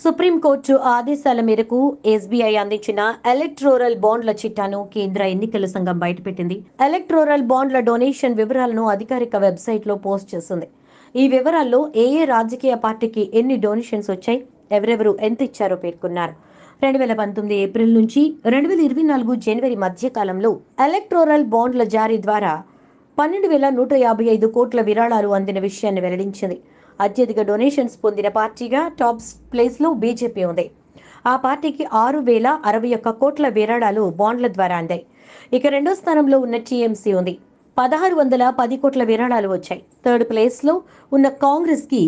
Supreme court ఆదేశాల మేరకు SBI అందించిన ఎలక్టోరల్ బాండ్ల చిట్టాను కేంద్ర ఎన్నికల సంఘం బయటపెట్టింది. ఎలక్టోరల్ బాండ్ల డొనేషన్ వివరాలను అధికారిక వెబ్సైట్ లో పోస్ట్ చేసింది. ఈ వివరాల్లో ఏ రాజకీయ పార్టీకి ఎన్ని డొనేషన్స్ వచ్చాయి, ఎవరెవరు ఎంత ఇచ్చారో పేర్కొన్నారు. 2019 ఏప్రిల్ నుంచి 2024 జనవరి మధ్య కాలంలో ఎలక్టోరల్ బాండ్ల జారీ ద్వారా 12,155 కోట్ల విరాళాలు అందిన విషయాన్ని వెల్లడించింది. అత్యధిక డొనేషన్స్ పొందిన పార్టీగా టాప్ ప్లేస్ లో బీజేపీ ఉంది. ఆ పార్టీకి 6,061 కోట్ల విరాళాలు బాండ్ల ద్వారా అందాయి. ఇక రెండో స్థానంలో ఉన్న టీఎంసీ ఉంది. 1,610 కోట్ల విరాళాలు వచ్చాయి. థర్డ్ ప్లేస్ లో ఉన్న కాంగ్రెస్ కి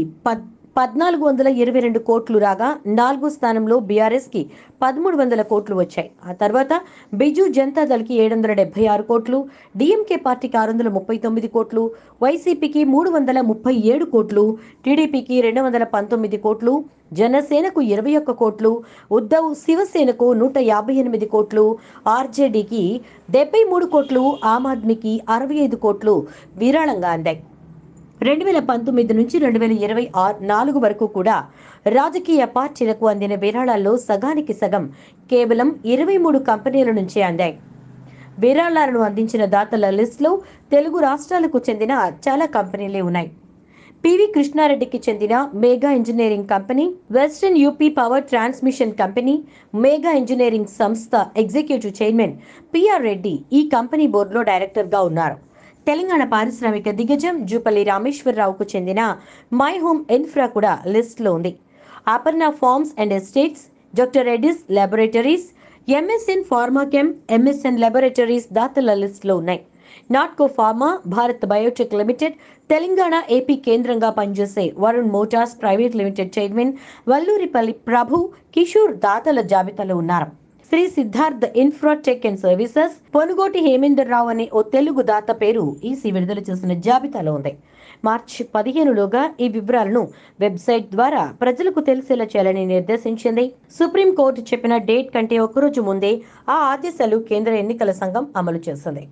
1,422 కోట్లు రాగా, నాలుగో స్థానంలో బీఆర్ఎస్ కి 1,300 కోట్లు వచ్చాయి. ఆ తర్వాత బిజు జనతాదళ్ కి 776 కోట్లు, డిఎంకే పార్టీకి 639 కోట్లు, వైసీపీకి 337 కోట్లు, టీడీపీకి 219 కోట్లు, జనసేనకు 21 కోట్లు, ఉద్ధవ్ శివసేనకు 158 కోట్లు, ఆర్జేడీకి 73 కోట్లు, ఆమ్ ఆద్మీకి 65 కోట్లు విరాళంగా అందాయి. 2019 నుంచి 2024 వరకు కూడా రాజకీయ పార్టీలకు అందిన విరాళాల్లో సగానికి సగం కేవలం 23 కంపెనీల నుంచే అందాయి. విరాళాలను అందించిన దాతల లిస్టులో తెలుగు రాష్ట్రాలకు చెందిన చాలా కంపెనీలే ఉన్నాయి. పివి కృష్ణారెడ్డికి చెందిన Megha engineering company, western UP power transmission company, Megha engineering సంస్థ ఎగ్జిక్యూటివ్ చైర్మన్ పిఆర్ రెడ్డి ఈ కంపెనీ బోర్డులో డైరెక్టర్గా ఉన్నారు. తెలంగాణ పారిశ్రామిక దిగ్గజం జూపల్లి రామేశ్వరరావుకు చెందిన మై హోమ్ ఇన్ఫ్రా కూడా లిస్టులో ఉంది. Aparna Farms and Estates, Doctor Reddy's Laboratories, MSN Pharmachem, MSN Laboratories దాతల లిస్టులో ఉన్నాయి. Natco Pharma, Bharat Biotech Limited, Telangana AP కేంద్రంగా పనిచేసే Varun Motors Private Limited chairman Vallurupalli Prabhu Kishore దాతల జాబితాలో ఉన్నారు. Shri Siddharth Infratech and Services, Ponugoti Hemender Rao అనే ఓ తెలుగు దాత పేరు ఈసీ విడుదల చేసిన జాబితాలో ఉంది. మార్చి 15లోగా ఈ వివరాలను వెబ్సైట్ ద్వారా ప్రజలకు తెలిసేలా చేయాలని నిర్దేశించింది. సుప్రీంకోర్టు చెప్పిన డేట్ కంటే ఒకరోజు ముందే ఆ ఆదేశాలు కేంద్ర ఎన్నికల సంఘం అమలు చేసింది.